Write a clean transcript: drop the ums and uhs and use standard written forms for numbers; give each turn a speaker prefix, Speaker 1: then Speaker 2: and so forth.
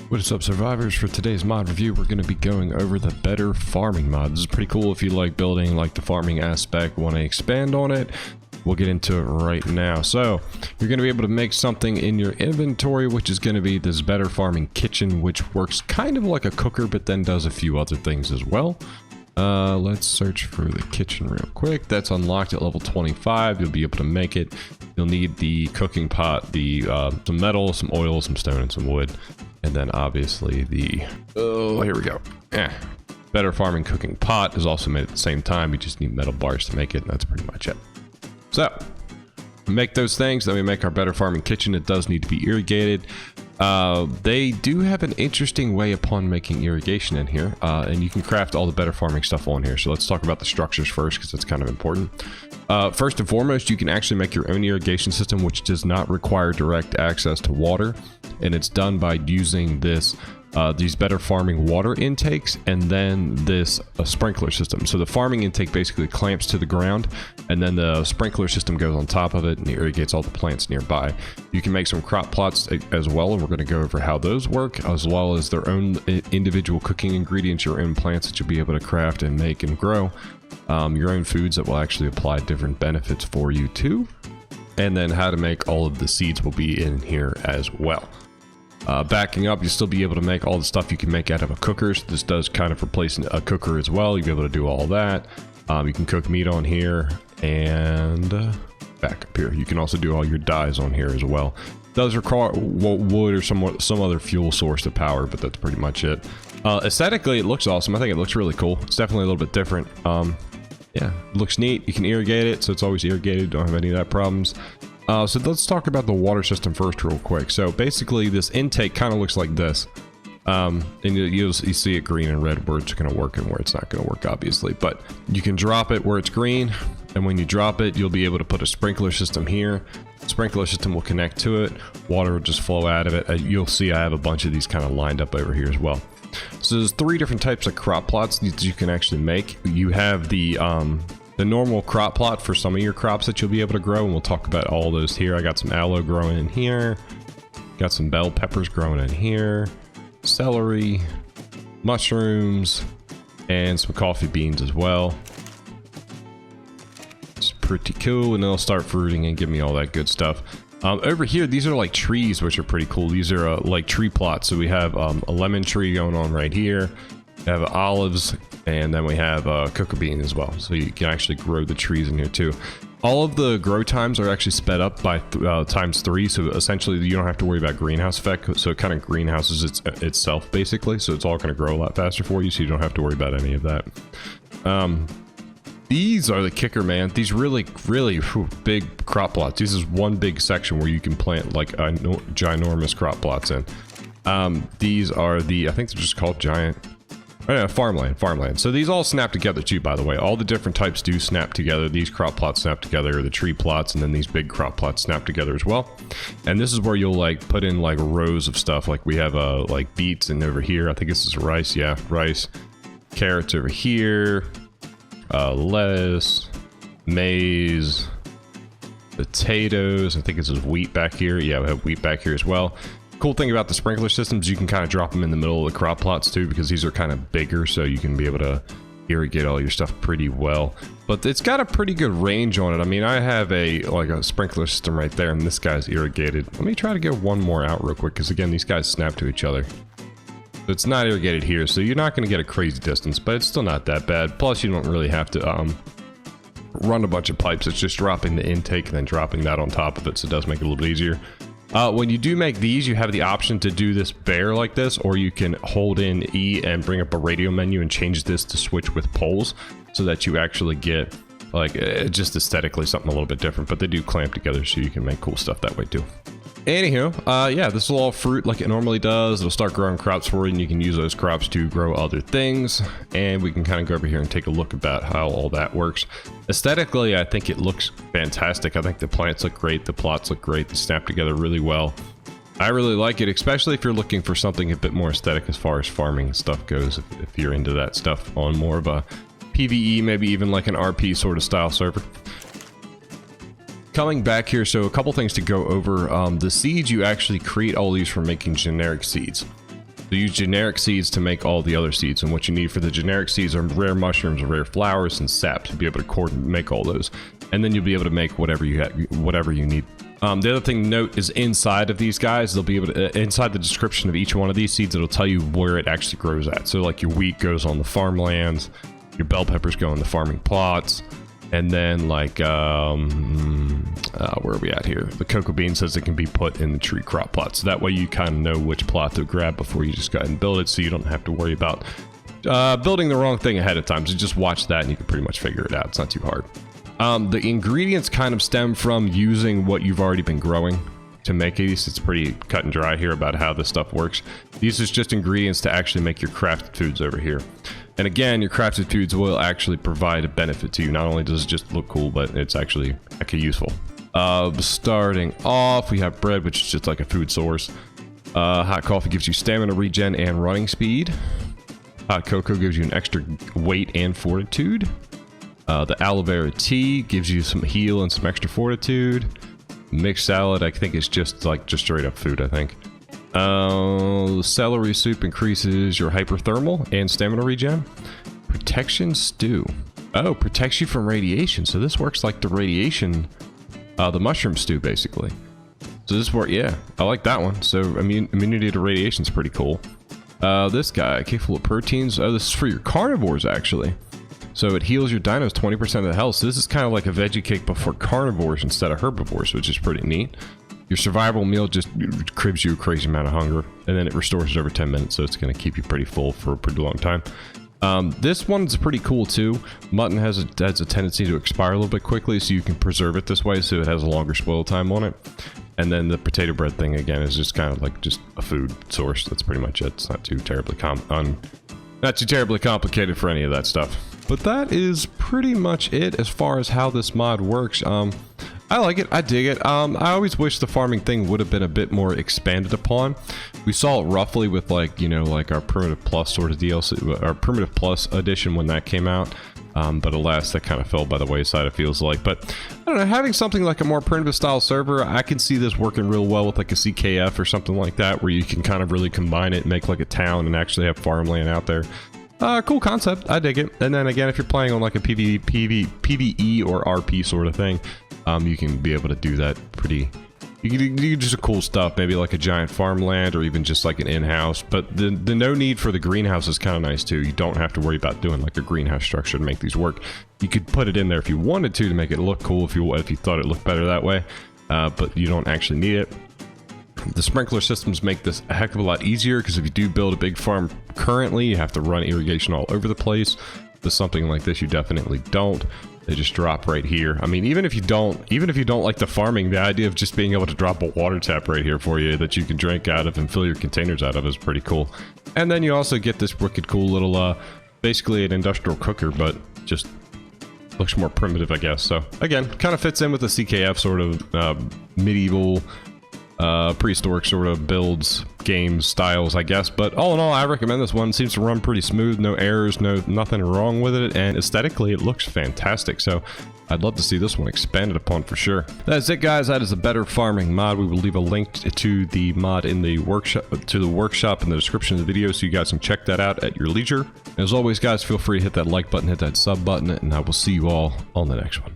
Speaker 1: What is up, survivors? For today's mod review, we're going to be going over the better farming mod. This is pretty cool if you like building like the farming aspect, want to expand on it. We'll get into it right now. So you're going to be able to make something in your inventory, which is going to be this better farming kitchen, which works kind of like a cooker, but then does a few other things as well. Let's search for the kitchen real quick. That's unlocked at level 25. You'll be able to make it. You'll need the cooking pot, some metal, some oil, some stone, and some wood. And then obviously here we go. Better farming cooking pot is also made at the same time. You just need metal bars to make it, and that's pretty much it. So, make those things, then we make our better farming kitchen. It does need to be irrigated. They do have an interesting way upon making irrigation in here, and you can craft all the better farming stuff on here. So let's talk about the structures first, because that's kind of important. First and foremost, you can actually make your own irrigation system, which does not require direct access to water, and it's done by using these better farming water intakes and then this sprinkler system. So the farming intake basically clamps to the ground, and then the sprinkler system goes on top of it and irrigates all the plants nearby. You can make some crop plots as well, and we're going to go over how those work, as well as their own individual cooking ingredients, your own plants that you'll be able to craft and make and grow, your own foods that will actually apply different benefits for you too, and then how to make all of the seeds will be in here as well. Backing up, you'll still be able to make all the stuff you can make out of a cooker. So this does kind of replace a cooker as well. You'll be able to do all that. You can cook meat on here, and back up here, you can also do all your dyes on here as well. It does require wood or some other fuel source to power, but that's pretty much it. Aesthetically, it looks awesome. I think it looks really cool. It's definitely a little bit different. Yeah, it looks neat. You can irrigate it, so it's always irrigated. Don't have any of that problems. So let's talk about the water system first real quick. So basically this intake kind of looks like this. And you see it green and red where it's going to work and where it's not going to work, obviously. But you can drop it where it's green, and when you drop it, you'll be able to put a sprinkler system here. The sprinkler system will connect to it. Water will just flow out of it. You'll see I have a bunch of these kind of lined up over here as well. So there's 3 different types of crop plots that you can actually make. You have the normal crop plot for some of your crops that you'll be able to grow, and we'll talk about all those here. I got some aloe growing in here, got some bell peppers growing in here, celery, mushrooms, and some coffee beans as well. It's pretty cool, and they'll start fruiting and give me all that good stuff. Over here, these are like trees, which are pretty cool. These are like tree plots. So we have a lemon tree going on right here. We have olives, and then we have cocoa bean as well. So you can actually grow the trees in here too. All of the grow times are actually sped up by ×3. So essentially you don't have to worry about greenhouse effect. So it kind of greenhouses itself basically. So it's all going to grow a lot faster for you. So you don't have to worry about any of that. These are the kicker, man. These really big crop plots. This is one big section where you can plant like ginormous crop plots in. These are I think they're just called giant. Oh yeah, farmland. So these all snap together too, by the way. All the different types do snap together. These crop plots snap together, the tree plots, and then these big crop plots snap together as well. And this is where you'll like put in like rows of stuff. Like we have like beets, and over here, I think this is rice. Yeah, rice. Carrots over here. Lettuce. Maize. Potatoes. I think this is wheat back here. Yeah, we have wheat back here as well. Cool thing about the sprinkler systems, you can kind of drop them in the middle of the crop plots too, because these are kind of bigger, so you can be able to irrigate all your stuff pretty well. But it's got a pretty good range on it. I mean, I have like a sprinkler system right there, and this guy's irrigated. Let me try to get one more out real quick, because again, these guys snap to each other. It's not irrigated here, so you're not going to get a crazy distance, but it's still not that bad. Plus, you don't really have to run a bunch of pipes. It's just dropping the intake and then dropping that on top of it, so it does make it a little bit easier. When you do make these, you have the option to do this bare like this, or you can hold in E and bring up a radio menu and change this to switch with poles, so that you actually get like just aesthetically something a little bit different. But they do clamp together, so you can make cool stuff that way too. Anywho, yeah, this will all fruit like it normally does. It'll start growing crops for you, and you can use those crops to grow other things. And we can kind of go over here and take a look about how all that works. Aesthetically, I think it looks fantastic. I think the plants look great. The plots look great. They snap together really well. I really like it, especially if you're looking for something a bit more aesthetic as far as farming stuff goes. If you're into that stuff on more of a PvE, maybe even like an RP sort of style server. Coming back here, so a couple things to go over. The seeds, you actually create all these from making generic seeds. So use generic seeds to make all the other seeds, and what you need for the generic seeds are rare mushrooms, rare flowers, and sap to be able to make all those. And then you'll be able to make whatever you need. The other thing to note is inside of these guys, they'll be able to, inside the description of each one of these seeds, it'll tell you where it actually grows at. So like your wheat goes on the farmlands, your bell peppers go on the farming plots, and then like, where are we at here? The cocoa bean says it can be put in the tree crop plot. So that way you kind of know which plot to grab before you just go ahead and build it, so you don't have to worry about building the wrong thing ahead of time. So just watch that and you can pretty much figure it out. It's not too hard. The ingredients kind of stem from using what you've already been growing to make these. It's pretty cut and dry here about how this stuff works. These are just ingredients to actually make your crafted foods over here. And again, your crafted foods will actually provide a benefit to you. Not only does it just look cool, but it's actually useful. Starting off, we have bread, which is just like a food source. Hot coffee gives you stamina regen and running speed. Hot cocoa gives you an extra weight and fortitude. The aloe vera tea gives you some heal and some extra fortitude. Mixed salad, I think it's just straight up food, I think. Celery soup increases your hyperthermal and stamina regen. Protection stew. Oh, protects you from radiation. So this works like the radiation, the mushroom stew, basically. So this work, yeah, I like that one. So immunity to radiation is pretty cool. This guy, capable of proteins. Oh, this is for your carnivores, actually. So it heals your dinos 20% of the health. So this is kind of like a veggie cake, but for carnivores instead of herbivores, which is pretty neat. Your survival meal just cribs you a crazy amount of hunger, and then it restores it over 10 minutes, so it's going to keep you pretty full for a pretty long time. This one's pretty cool too. Mutton has a tendency to expire a little bit quickly, so you can preserve it this way, so it has a longer spoil time on it. And then the potato bread thing, again, is just kind of like just a food source. That's pretty much it. It's not too terribly complicated for any of that stuff. But that is pretty much it as far as how this mod works. I like it. I dig it. I always wish the farming thing would have been a bit more expanded upon. We saw it roughly with like our Primitive Plus sort of DLC, our Primitive Plus edition when that came out. But alas, that kind of fell by the wayside, it feels like. But I don't know, having something like a more primitive style server, I can see this working real well with like a CKF or something like that, where you can kind of really combine it and make like a town and actually have farmland out there. Cool concept. I dig it. And then again, if you're playing on like a PvE or RP sort of thing, you can be able to do that pretty... You can do just cool stuff, maybe like a giant farmland or even just like an in-house. But the no need for the greenhouse is kind of nice too. You don't have to worry about doing like a greenhouse structure to make these work. You could put it in there if you wanted to make it look cool, if you thought it looked better that way. But you don't actually need it. The sprinkler systems make this a heck of a lot easier, because if you do build a big farm currently, you have to run irrigation all over the place. With something like this, you definitely don't. They just drop right here. I mean, even if you don't like the farming, the idea of just being able to drop a water tap right here for you that you can drink out of and fill your containers out of is pretty cool. And then you also get this wicked cool little, basically an industrial cooker, but just looks more primitive, I guess. So again, kind of fits in with the CKF sort of medieval, prehistoric sort of builds, games, styles, I guess. But all in all, I recommend this one. It seems to run pretty smooth, no errors, nothing wrong with it, and aesthetically it looks fantastic. So I'd love to see this one expanded upon for sure. That's it, guys. That is a better farming mod. We will leave a link to the mod in the workshop, in the description of the video, so you guys can check that out at your leisure. As always, guys, feel free to hit that like button, hit that sub button, and I will see you all on the next one.